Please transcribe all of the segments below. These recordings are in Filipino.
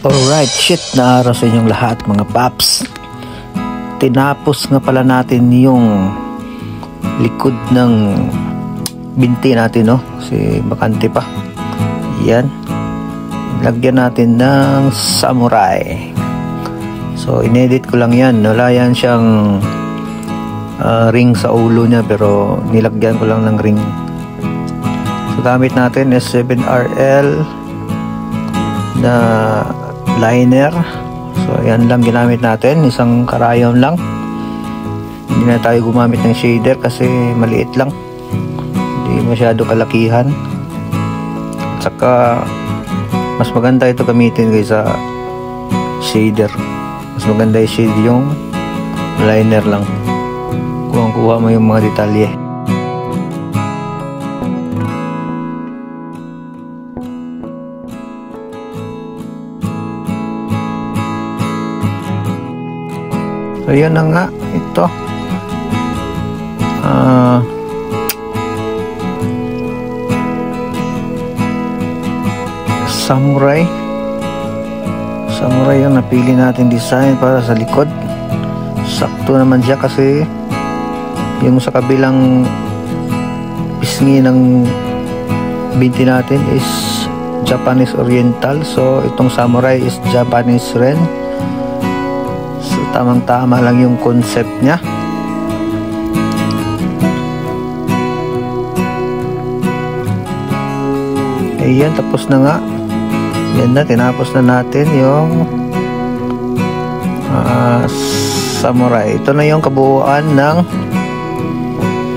Alright, shit na araw sa inyong lahat mga paps. Tinapos nga pala natin yung likod ng binti natin, no? Kasi bakante pa. Yan. Lagyan natin ng samurai. So inedit ko lang yan. Wala yan siyang ring sa ulo niya, pero nilagyan ko lang ng ring. So gamit natin is 7RL na liner. So yan lang ginamit natin, isang karayon lang. Hindi na tayo gumamit ng shader kasi maliit lang, hindi masyado kalakihan. At saka mas maganda ito gamitin kaysa shader. Mas maganda i-shade yung liner lang, kuha mo yung mga detalye. So yun na nga, ito samurai yung napili natin design para sa likod. Sakto naman siya kasi yung sa kabilang pisngi ng binti natin is Japanese Oriental, so itong samurai is Japanese rin. Tamang-tama lang yung concept niya. Ayan, tapos na nga. Yan na, tinapos na natin yung samurai. Ito na yung kabuuan ng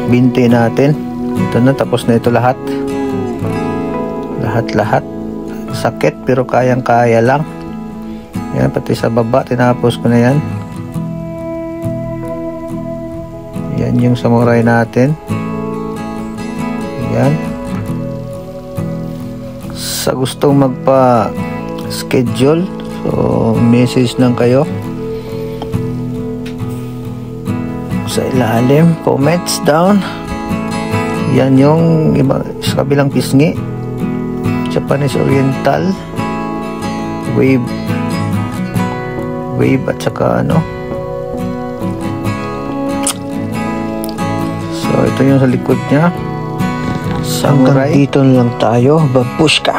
binti natin. Ito na, tapos na ito lahat. Lahat. Sakit pero kayang-kaya lang. Yan, pati sa baba, tinapos ko na yan. Yan yung samurai natin. Yan. Sa gustong magpa-schedule, so message lang kayo sa ilalim, comments down. Yan yung iba sa kabilang pisngi, Japanese Oriental, wave at saka ano. So ito yung sa likod niya. Hanggang dito lang tayo. Babushka.